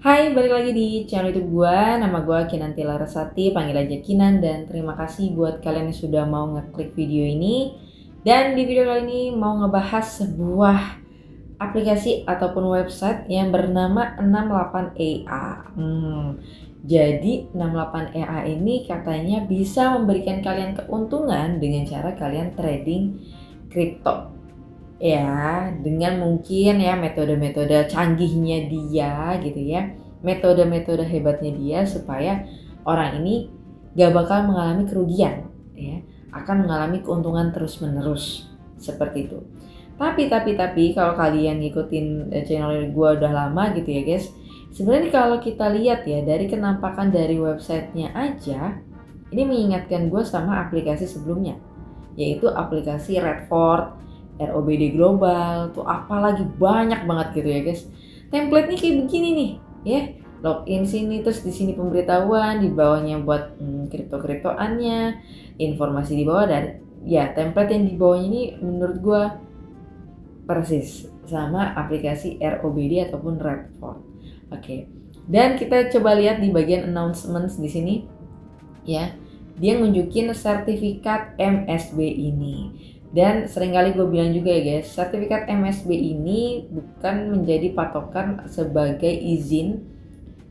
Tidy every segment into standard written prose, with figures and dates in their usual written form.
Hai, balik lagi di channel YouTube gua. Nama gua Kinanti Larasati, panggil aja Kinan, dan terima kasih buat kalian yang sudah mau ngeklik video ini. Dan di video kali ini mau ngebahas sebuah aplikasi ataupun website yang bernama 68EA. Jadi 68EA ini katanya bisa memberikan kalian keuntungan dengan cara kalian trading kripto. Ya, dengan mungkin ya metode-metode canggihnya dia gitu ya. Metode-metode hebatnya dia supaya orang ini gak bakal mengalami kerugian ya, akan mengalami keuntungan terus-menerus seperti itu. Tapi kalau kalian ngikutin channel gue udah lama gitu ya guys, sebenarnya kalau kita lihat ya dari kenampakan dari websitenya aja, ini mengingatkan gue sama aplikasi sebelumnya, yaitu aplikasi Redford, ROBD Global, tuh apalagi banyak banget gitu ya guys. Template-nya kayak begini nih, ya. Login sini, terus di sini pemberitahuan, di bawahnya buat kripto-kriptoannya, informasi di bawah, dan ya template yang di bawahnya ini menurut gua persis sama aplikasi ROBD ataupun Redford. Oke. Dan kita coba lihat di bagian announcements di sini ya. Dia nunjukin sertifikat MSB ini. Dan seringkali gue bilang juga ya guys, sertifikat MSB ini bukan menjadi patokan sebagai izin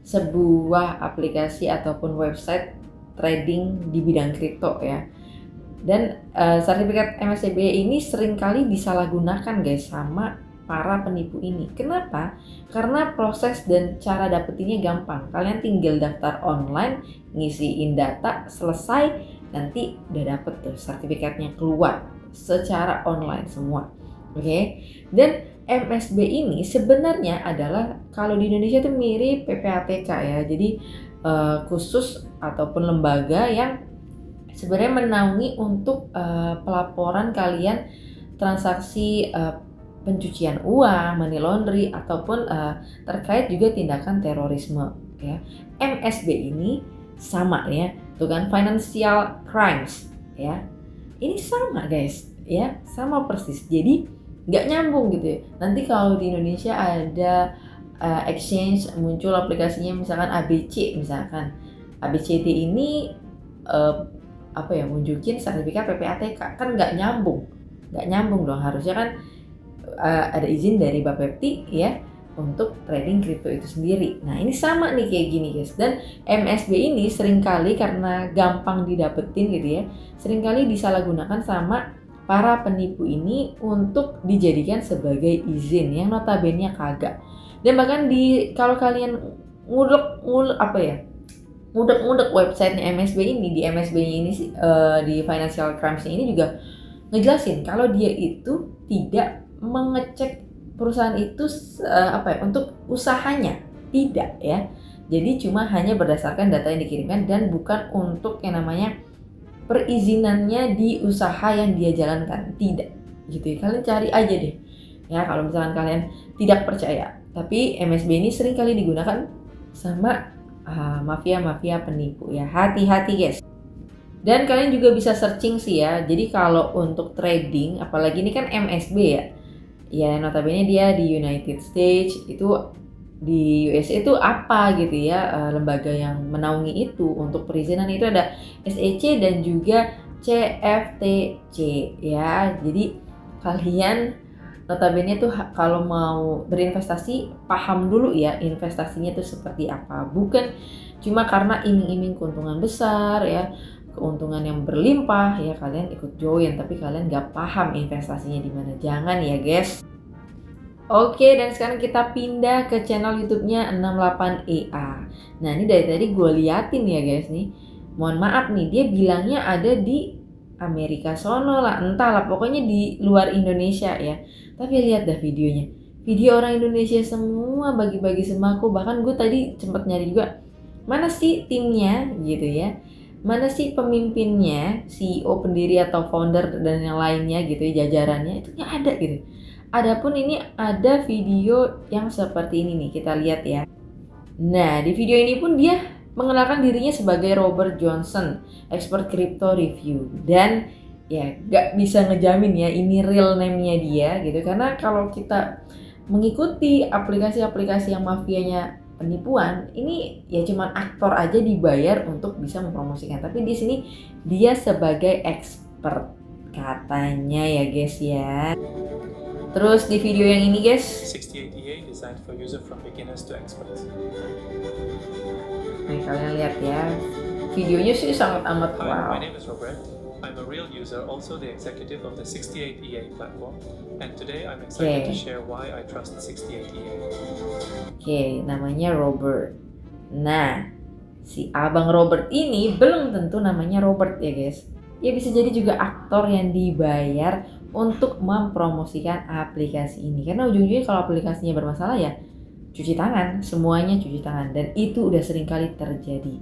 sebuah aplikasi ataupun website trading di bidang kripto ya. Dan sertifikat MSB ini seringkali disalahgunakan guys sama para penipu ini. Kenapa? Karena proses dan cara dapetinnya gampang. Kalian tinggal daftar online, ngisiin data, selesai, nanti udah dapet tuh sertifikatnya keluar secara online semua. Oke. Dan MSB ini sebenarnya adalah kalau di Indonesia itu mirip PPATK ya. Jadi khusus ataupun lembaga yang sebenarnya menaungi untuk pelaporan kalian transaksi pencucian uang, money laundry ataupun terkait juga tindakan terorisme ya. MSB ini sama ya, tuh kan, financial crimes ya. Ini sama guys ya, sama persis. Jadi nggak nyambung gitu ya. Nanti kalau di Indonesia ada exchange muncul aplikasinya misalkan ABC, misalkan ABCD ini nunjukin sertifikat PPATK, kan nggak nyambung dong. Harusnya kan ada izin dari Bapepti ya untuk trading kripto itu sendiri. Nah ini sama nih kayak gini guys. Dan MSB ini seringkali karena gampang didapetin gitu ya, seringkali disalahgunakan sama para penipu ini untuk dijadikan sebagai izin yang notabene kagak. Dan bahkan kalau kalian ngudek websitenya MSB ini, di MSB ini di Financial Crimes ini juga ngejelasin kalau dia itu tidak mengecek perusahaan itu untuk usahanya, tidak ya. Jadi cuma hanya berdasarkan data yang dikirimkan dan bukan untuk yang namanya perizinannya di usaha yang dia jalankan, tidak gitu ya. Kalian cari aja deh ya kalau misalkan kalian tidak percaya. Tapi MSB ini sering kali digunakan sama mafia-mafia penipu ya. Hati-hati guys. Dan kalian juga bisa searching sih ya. Jadi kalau untuk trading, apalagi ini kan MSB ya. Ya notabene dia di United States, itu di USA itu apa gitu ya, lembaga yang menaungi itu untuk perizinan itu ada SEC dan juga CFTC ya. Jadi kalian notabene tuh kalau mau berinvestasi paham dulu ya investasinya itu seperti apa, bukan cuma karena iming-iming keuntungan besar ya, keuntungan yang berlimpah ya kalian ikut join tapi kalian gak paham investasinya di mana. Jangan ya guys. Oke, dan sekarang kita pindah ke channel YouTube-nya 68EA. Nah ini dari tadi gue liatin ya guys nih, mohon maaf nih, dia bilangnya ada di Amerika sono lah, entahlah pokoknya di luar Indonesia ya. Tapi lihat dah videonya, video orang Indonesia semua bagi-bagi sembako. Bahkan gue tadi sempat nyari juga, mana sih timnya gitu ya, mana sih pemimpinnya, CEO, pendiri atau founder dan yang lainnya gitu ya, jajarannya itu nggak ada gitu. Adapun ini ada video yang seperti ini nih, kita lihat ya. Nah di video ini pun dia mengenalkan dirinya sebagai Robert Johnson, expert crypto review, dan ya gak bisa ngejamin ya ini real name-nya dia gitu, karena kalau kita mengikuti aplikasi-aplikasi yang mafianya penipuan, ini ya cuman aktor aja dibayar untuk bisa mempromosikan. Tapi di sini dia sebagai expert katanya ya guys ya. Terus di video yang ini guys, 68EA designed for user from beginners to experts. nih kalian lihat ya, videonya sih sangat amat Hi, wow. my name is Robert. I'm a real user, also the executive of the 68EA platform, and today I'm excited to share why I trust 68EA. Oke, namanya Robert. Nah, si Abang Robert ini belum tentu namanya Robert ya guys. Ya bisa jadi juga aktor yang dibayar untuk mempromosikan aplikasi ini. Karena ujung-ujungnya kalau aplikasinya bermasalah ya cuci tangan, semuanya cuci tangan, dan itu udah sering kali terjadi.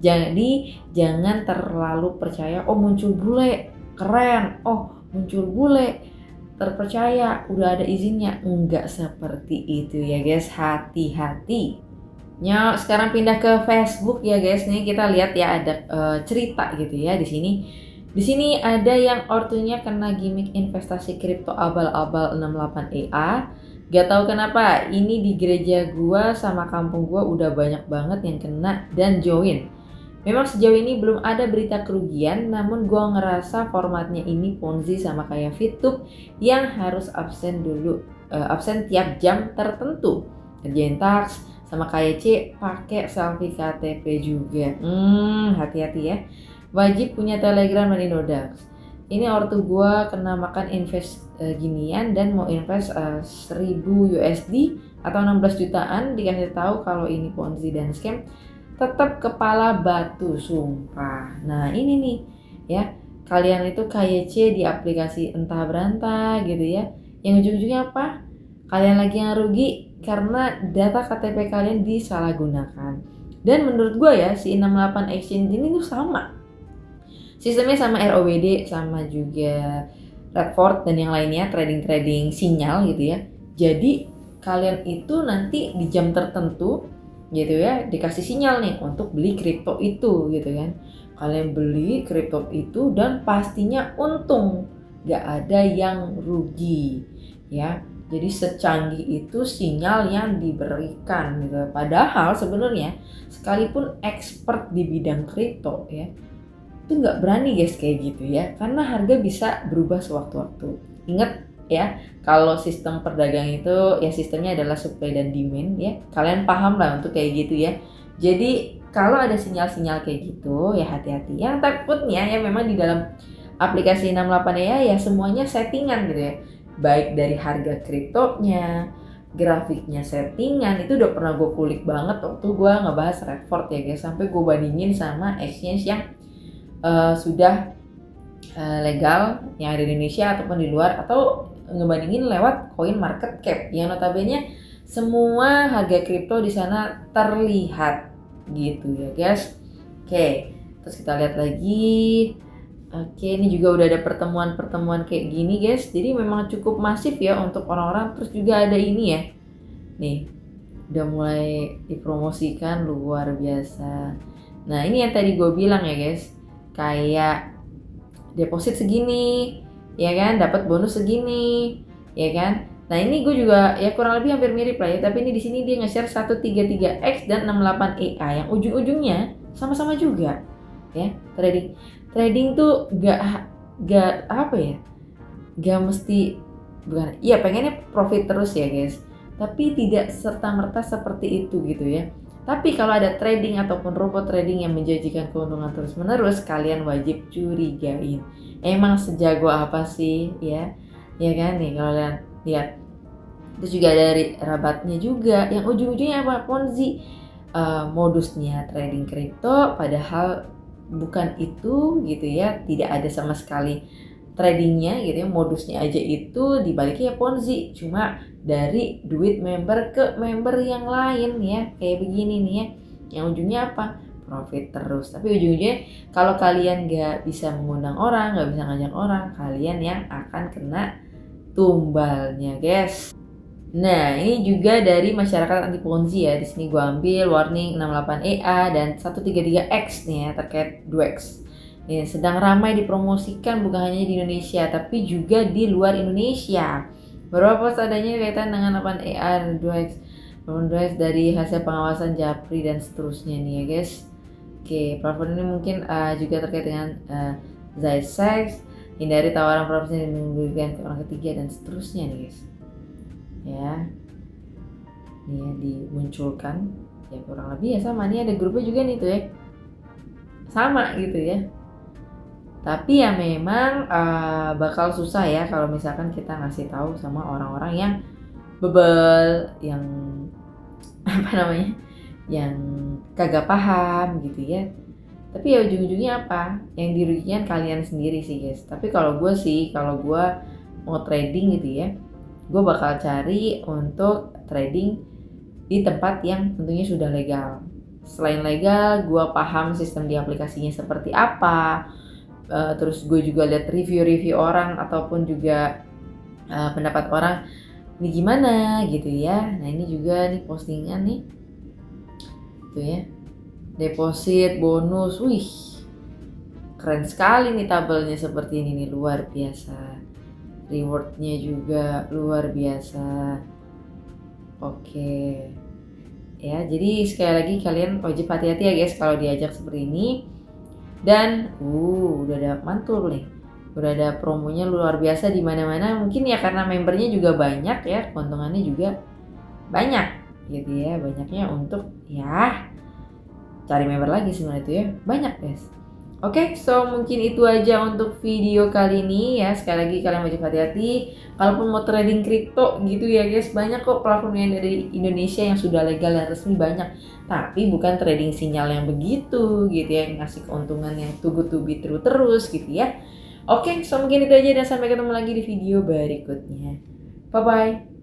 Jadi jangan terlalu percaya, oh muncul bule keren, oh muncul bule terpercaya, udah ada izinnya. Enggak seperti itu ya guys, hati-hati. Sekarang pindah ke Facebook ya guys. Nih kita lihat ya ada cerita gitu ya di sini. Di sini ada yang ortunya kena gimmick investasi kripto abal-abal 68EA. Gak tahu kenapa ini di gereja gua sama kampung gua udah banyak banget yang kena dan join. Memang sejauh ini belum ada berita kerugian, namun gua ngerasa formatnya ini Ponzi sama kayak VTube yang harus absen dulu, absen tiap jam tertentu. Kerjain tax sama kayak C pakai selfie KTP juga. Hati-hati ya. Wajib punya Telegram dan Indodax. Ini ortu gua kena makan invest ginian dan mau invest 1000 USD atau 16 jutaan, dikasih tahu kalau ini Ponzi dan scam. Tetap kepala batu sumpah. Nah ini nih ya, kalian itu kayak C di aplikasi entah berantah gitu ya, yang ujung-ujungnya apa? Kalian lagi yang rugi karena data KTP kalian disalahgunakan. Dan menurut gue ya, si 68 Exchange ini tuh sama. Sistemnya sama ROBD, sama juga Redford dan yang lainnya, trading sinyal gitu ya. Jadi kalian itu nanti di jam tertentu gitu ya, dikasih sinyal nih untuk beli kripto itu gitu kan. Kalian beli kripto itu dan pastinya untung, gak ada yang rugi ya. Jadi secanggih itu sinyal yang diberikan gitu. Padahal sebenarnya sekalipun expert di bidang kripto ya, itu nggak berani guys kayak gitu ya, karena harga bisa berubah sewaktu-waktu. Ingat ya, kalau sistem perdagangan itu ya sistemnya adalah supply dan demand ya. Kalian paham lah untuk kayak gitu ya. Jadi kalau ada sinyal-sinyal kayak gitu ya hati-hati. Yang takutnya ya memang di dalam aplikasi 68EA ya semuanya settingan gitu ya. Baik dari harga kriptonya, grafiknya settingan, itu udah pernah gue kulik banget waktu gue ngebahas Redford ya guys. Sampai gue bandingin sama exchange yang sudah legal yang ada di Indonesia ataupun di luar, atau ngebandingin lewat Coin Market Cap yang notabene semua harga kripto di sana terlihat gitu ya guys. Oke, terus kita lihat lagi. Oke, ini juga udah ada pertemuan kayak gini guys. Jadi memang cukup masif ya untuk orang-orang. Terus juga ada ini ya, nih udah mulai dipromosikan luar biasa. Nah ini yang tadi gue bilang ya guys, kayak deposit segini ya kan, dapat bonus segini ya kan. Nah ini gue juga ya kurang lebih hampir mirip lah ya, tapi ini di sini dia nge-share 133X dan 68EA yang ujung-ujungnya sama-sama juga ya. Trading tuh gak apa ya, gak mesti, bukan iya pengennya profit terus ya guys, tapi tidak serta-merta seperti itu gitu ya. Tapi kalau ada trading ataupun robot trading yang menjanjikan keuntungan terus-menerus, kalian wajib curigain. Emang sejago apa sih ya? Ya kan nih kalau kalian lihat. Terus juga dari rabatnya juga yang ujung-ujungnya apa? Ponzi. Modusnya trading kripto padahal bukan itu gitu ya. Tidak ada sama sekali tradingnya gitu ya, modusnya aja itu dibaliknya Ponzi, cuma dari duit member ke member yang lain ya, kayak begini nih ya, yang ujungnya apa? Profit terus. Tapi ujung-ujungnya kalau kalian gak bisa mengundang orang, gak bisa ngajak orang, kalian yang akan kena tumbalnya guys. Nah ini juga dari masyarakat anti Ponzi ya, di sini gue ambil warning 68EA dan 133X nih ya, terkait 2X. Ya, sedang ramai dipromosikan bukan hanya di Indonesia tapi juga di luar Indonesia. Beberapa post adanya kaitan dengan 8EA dan 2X. Boundaries dari hasil pengawasan Japri dan seterusnya nih ya guys. Oke, platform ini mungkin juga terkait dengan sex, hindari tawaran profesional yang memberikan ke orang ketiga dan seterusnya nih guys. Ya, ini ya dimunculkan ya kurang lebih ya sama nih, ada grupnya juga nih tuh ya, sama gitu ya. Tapi ya memang bakal susah ya kalau misalkan kita ngasih tahu sama orang-orang yang bebel, yang apa namanya, yang kagak paham gitu ya. Tapi ya ujung-ujungnya apa? Yang dirugikan kalian sendiri sih guys. Tapi kalau gue mau trading gitu ya, gue bakal cari untuk trading di tempat yang tentunya sudah legal. Selain legal, gue paham sistem di aplikasinya seperti apa. Terus gue juga lihat review-review orang ataupun juga pendapat orang ini gimana gitu ya. Nah ini juga nih postingan nih tuh ya, deposit bonus, wih keren sekali nih tabelnya seperti ini nih, luar biasa. Rewardnya juga luar biasa. Oke ya, jadi sekali lagi kalian wajib hati-hati ya guys kalau diajak seperti ini. Dan udah ada mantul nih, udah ada promonya luar biasa di mana-mana. Mungkin ya karena membernya juga banyak ya, keuntungannya juga banyak gitu ya. Banyaknya untuk ya cari member lagi sebenarnya itu ya, banyak guys. Oke, so mungkin itu aja untuk video kali ini ya. Sekali lagi kalian wajib hati-hati kalaupun mau trading kripto gitu ya guys. Banyak kok platform yang dari Indonesia yang sudah legal dan resmi, banyak. Tapi bukan trading sinyal yang begitu gitu ya, yang ngasih keuntungan yang too good to be true terus gitu ya. Oke, so mungkin itu aja dan sampai ketemu lagi di video berikutnya. Bye bye.